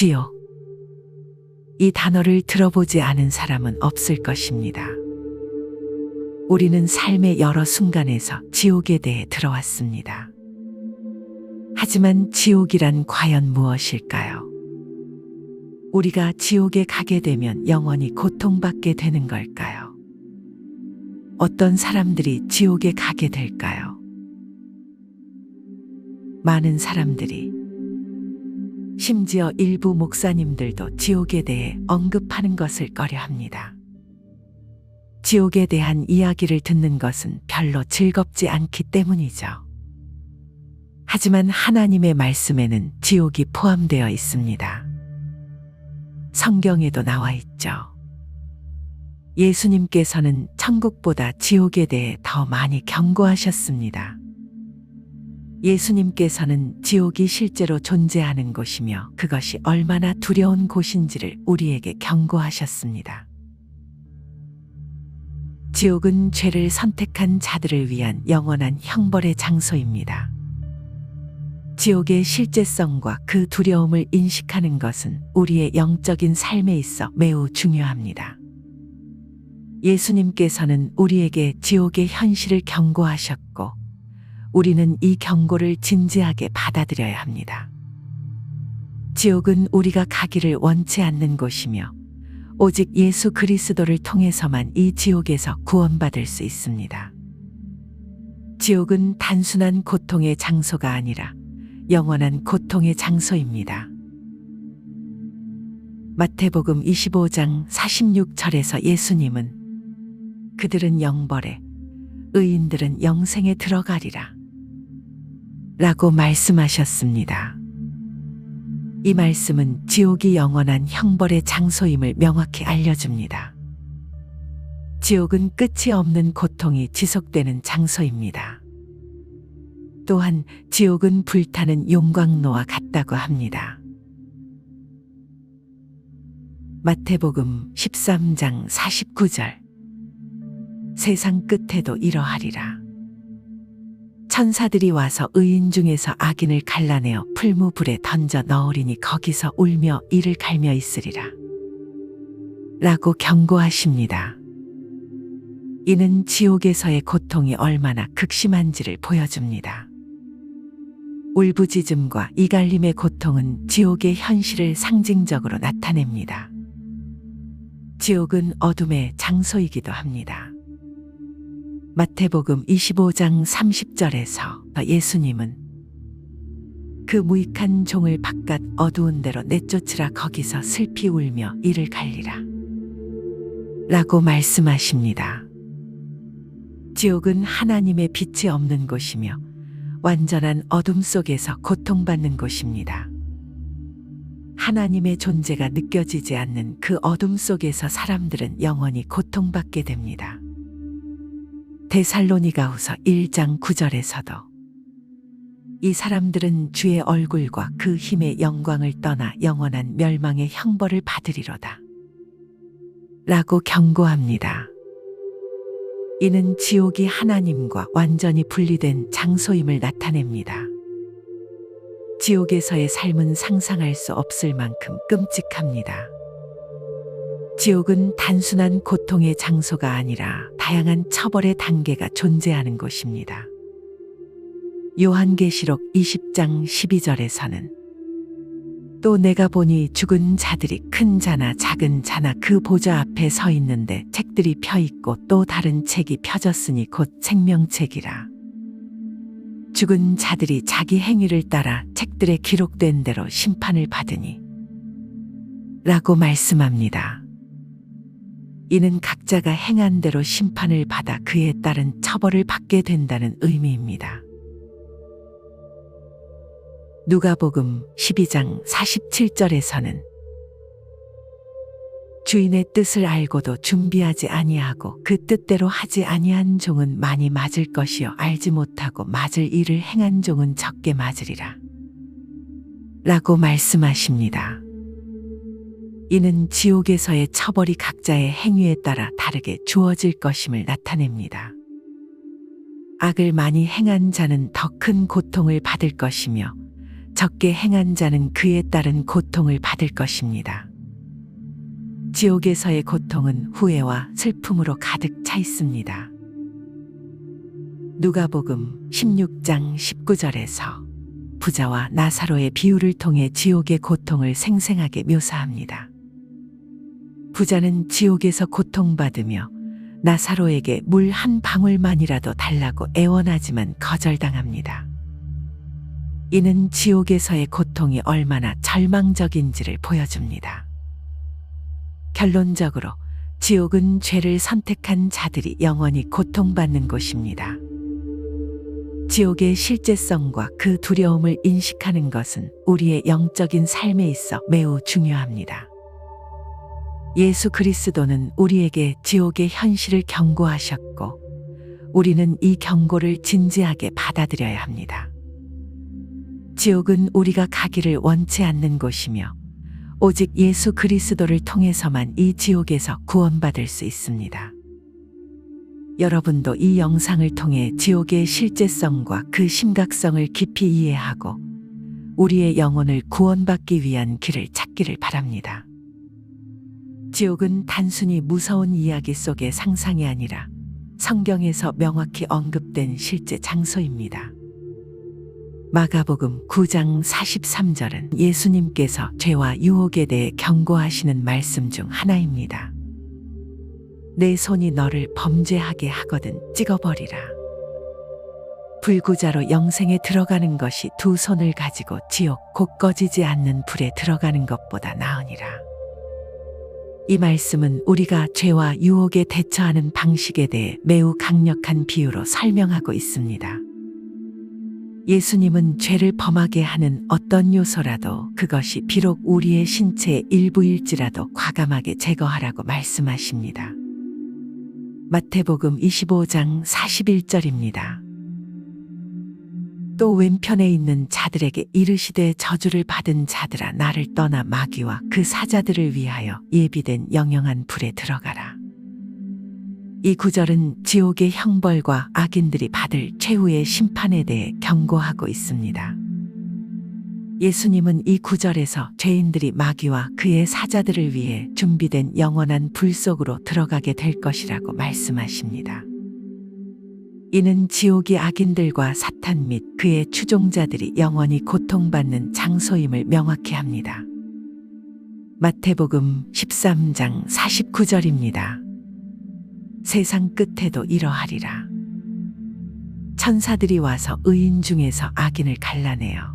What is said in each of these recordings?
지옥. 이 단어를 들어보지 않은 사람은 없을 것입니다. 우리는 삶의 여러 순간에서 지옥에 대해 들어왔습니다. 하지만 지옥이란 과연 무엇일까요? 우리가 지옥에 가게 되면 영원히 고통받게 되는 걸까요? 어떤 사람들이 지옥에 가게 될까요? 많은 사람들이, 심지어 일부 목사님들도 지옥에 대해 언급하는 것을 꺼려합니다. 지옥에 대한 이야기를 듣는 것은 별로 즐겁지 않기 때문이죠. 하지만 하나님의 말씀에는 지옥이 포함되어 있습니다. 성경에도 나와 있죠. 예수님께서는 천국보다 지옥에 대해 더 많이 경고하셨습니다. 예수님께서는 지옥이 실제로 존재하는 곳이며 그것이 얼마나 두려운 곳인지를 우리에게 경고하셨습니다. 지옥은 죄를 선택한 자들을 위한 영원한 형벌의 장소입니다. 지옥의 실제성과 그 두려움을 인식하는 것은 우리의 영적인 삶에 있어 매우 중요합니다. 예수님께서는 우리에게 지옥의 현실을 경고하셨고, 우리는 이 경고를 진지하게 받아들여야 합니다. 지옥은 우리가 가기를 원치 않는 곳이며, 오직 예수 그리스도를 통해서만 이 지옥에서 구원받을 수 있습니다. 지옥은 단순한 고통의 장소가 아니라 영원한 고통의 장소입니다. 마태복음 25장 46절에서 예수님은 그들은 영벌에, 의인들은 영생에 들어가리라 라고 말씀하셨습니다. 이 말씀은 지옥이 영원한 형벌의 장소임을 명확히 알려줍니다. 지옥은 끝이 없는 고통이 지속되는 장소입니다. 또한 지옥은 불타는 용광로와 같다고 합니다. 마태복음 13장 49절. 세상 끝에도 이러하리라. 천사들이 와서 의인 중에서 악인을 갈라내어 풀무불에 던져 넣으리니 거기서 울며 이를 갈며 있으리라 라고 경고하십니다. 이는 지옥에서의 고통이 얼마나 극심한지를 보여줍니다. 울부짖음과 이갈림의 고통은 지옥의 현실을 상징적으로 나타냅니다. 지옥은 어둠의 장소이기도 합니다. 마태복음 25장 30절에서 예수님은 그 무익한 종을 바깥 어두운 데로 내쫓으라 거기서 슬피 울며 이를 갈리라 라고 말씀하십니다. 지옥은 하나님의 빛이 없는 곳이며 완전한 어둠 속에서 고통받는 곳입니다. 하나님의 존재가 느껴지지 않는 그 어둠 속에서 사람들은 영원히 고통받게 됩니다. 데살로니가후서 1장 9절에서도 이 사람들은 주의 얼굴과 그 힘의 영광을 떠나 영원한 멸망의 형벌을 받으리로다 라고 경고합니다. 이는 지옥이 하나님과 완전히 분리된 장소임을 나타냅니다. 지옥에서의 삶은 상상할 수 없을 만큼 끔찍합니다. 지옥은 단순한 고통의 장소가 아니라 다양한 처벌의 단계가 존재하는 곳입니다. 요한계시록 20장 12절에서는 또 내가 보니 죽은 자들이 큰 자나 작은 자나 그 보좌 앞에 서 있는데 책들이 펴 있고 또 다른 책이 펴졌으니 곧 생명책이라. 죽은 자들이 자기 행위를 따라 책들에 기록된 대로 심판을 받으니 라고 말씀합니다. 이는 각자가 행한 대로 심판을 받아 그에 따른 처벌을 받게 된다는 의미입니다. 누가복음 12장 47절에서는 주인의 뜻을 알고도 준비하지 아니하고 그 뜻대로 하지 아니한 종은 많이 맞을 것이요 알지 못하고 맞을 일을 행한 종은 적게 맞으리라 라고 말씀하십니다. 이는 지옥에서의 처벌이 각자의 행위에 따라 다르게 주어질 것임을 나타냅니다. 악을 많이 행한 자는 더 큰 고통을 받을 것이며 적게 행한 자는 그에 따른 고통을 받을 것입니다. 지옥에서의 고통은 후회와 슬픔으로 가득 차 있습니다. 누가복음 16장 19절에서 부자와 나사로의 비유를 통해 지옥의 고통을 생생하게 묘사합니다. 부자는 지옥에서 고통받으며 나사로에게 물 한 방울만이라도 달라고 애원하지만 거절당합니다. 이는 지옥에서의 고통이 얼마나 절망적인지를 보여줍니다. 결론적으로 지옥은 죄를 선택한 자들이 영원히 고통받는 곳입니다. 지옥의 실제성과 그 두려움을 인식하는 것은 우리의 영적인 삶에 있어 매우 중요합니다. 예수 그리스도는 우리에게 지옥의 현실을 경고하셨고, 우리는 이 경고를 진지하게 받아들여야 합니다. 지옥은 우리가 가기를 원치 않는 곳이며, 오직 예수 그리스도를 통해서만 이 지옥에서 구원받을 수 있습니다. 여러분도 이 영상을 통해 지옥의 실제성과 그 심각성을 깊이 이해하고 우리의 영혼을 구원받기 위한 길을 찾기를 바랍니다. 지옥은 단순히 무서운 이야기 속의 상상이 아니라 성경에서 명확히 언급된 실제 장소입니다. 마가복음 9장 43절은 예수님께서 죄와 유혹에 대해 경고하시는 말씀 중 하나입니다. 내 손이 너를 범죄하게 하거든 찍어버리라. 불구자로 영생에 들어가는 것이 두 손을 가지고 지옥 곧 꺼지지 않는 불에 들어가는 것보다 나으니라. 이 말씀은 우리가 죄와 유혹에 대처하는 방식에 대해 매우 강력한 비유로 설명하고 있습니다. 예수님은 죄를 범하게 하는 어떤 요소라도 그것이 비록 우리의 신체의 일부일지라도 과감하게 제거하라고 말씀하십니다. 마태복음 25장 41절입니다. 또 왼편에 있는 자들에게 이르시되 저주를 받은 자들아 나를 떠나 마귀와 그 사자들을 위하여 예비된 영영한 불에 들어가라. 이 구절은 지옥의 형벌과 악인들이 받을 최후의 심판에 대해 경고하고 있습니다. 예수님은 이 구절에서 죄인들이 마귀와 그의 사자들을 위해 준비된 영원한 불 속으로 들어가게 될 것이라고 말씀하십니다. 이는 지옥이 악인들과 사탄 및 그의 추종자들이 영원히 고통받는 장소임을 명확히 합니다. 마태복음 13장 49절입니다. 세상 끝에도 이러하리라. 천사들이 와서 의인 중에서 악인을 갈라내어.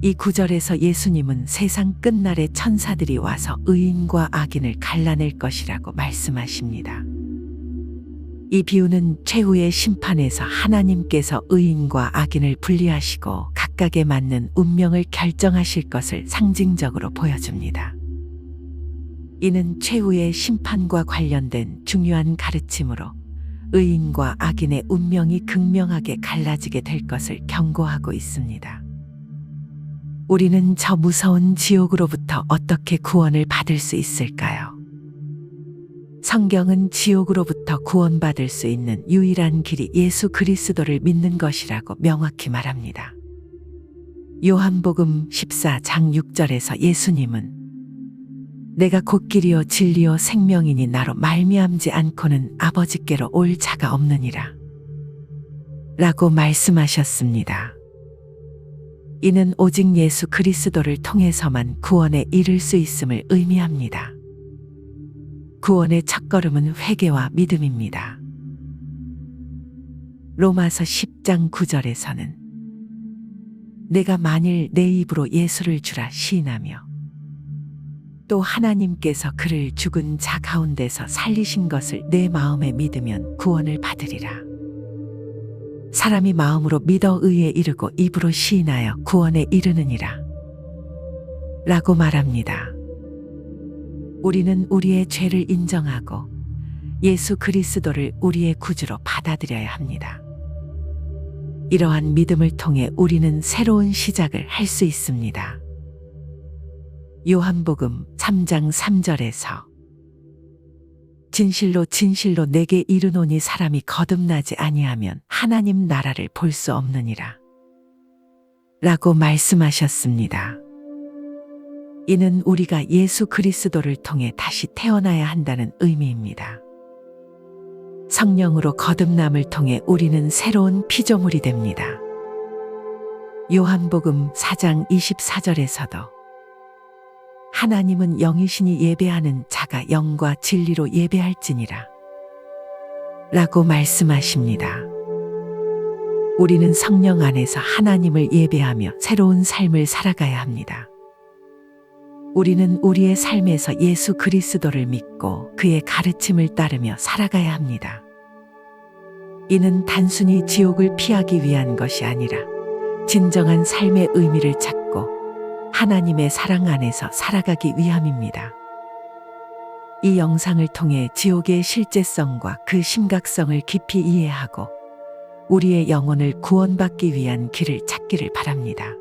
이 구절에서 예수님은 세상 끝날에 천사들이 와서 의인과 악인을 갈라낼 것이라고 말씀하십니다. 이 비유는 최후의 심판에서 하나님께서 의인과 악인을 분리하시고 각각에 맞는 운명을 결정하실 것을 상징적으로 보여줍니다. 이는 최후의 심판과 관련된 중요한 가르침으로 의인과 악인의 운명이 극명하게 갈라지게 될 것을 경고하고 있습니다. 우리는 저 무서운 지옥으로부터 어떻게 구원을 받을 수 있을까요? 성경은 지옥으로부터 구원받을 수 있는 유일한 길이 예수 그리스도를 믿는 것이라고 명확히 말합니다. 요한복음 14장 6절에서 예수님은 내가 곧 길이요 진리요 생명이니 나로 말미암지 않고는 아버지께로 올 자가 없느니라 라고 말씀하셨습니다. 이는 오직 예수 그리스도를 통해서만 구원에 이를 수 있음을 의미합니다. 구원의 첫걸음은 회개와 믿음입니다. 로마서 10장 9절에서는 내가 만일 내 입으로 예수를 주라 시인하며 또 하나님께서 그를 죽은 자 가운데서 살리신 것을 내 마음에 믿으면 구원을 받으리라. 사람이 마음으로 믿어 의에 이르고 입으로 시인하여 구원에 이르느니라 라고 말합니다. 우리는 우리의 죄를 인정하고 예수 그리스도를 우리의 구주로 받아들여야 합니다. 이러한 믿음을 통해 우리는 새로운 시작을 할 수 있습니다. 요한복음 3장 3절에서 진실로 진실로 내게 이르노니 사람이 거듭나지 아니하면 하나님 나라를 볼 수 없느니라 라고 말씀하셨습니다. 이는 우리가 예수 그리스도를 통해 다시 태어나야 한다는 의미입니다. 성령으로 거듭남을 통해 우리는 새로운 피조물이 됩니다. 요한복음 4장 24절에서도 하나님은 영이시니 예배하는 자가 영과 진리로 예배할지니라 라고 말씀하십니다. 우리는 성령 안에서 하나님을 예배하며 새로운 삶을 살아가야 합니다. 우리는 우리의 삶에서 예수 그리스도를 믿고 그의 가르침을 따르며 살아가야 합니다. 이는 단순히 지옥을 피하기 위한 것이 아니라 진정한 삶의 의미를 찾고 하나님의 사랑 안에서 살아가기 위함입니다. 이 영상을 통해 지옥의 실제성과 그 심각성을 깊이 이해하고 우리의 영혼을 구원받기 위한 길을 찾기를 바랍니다.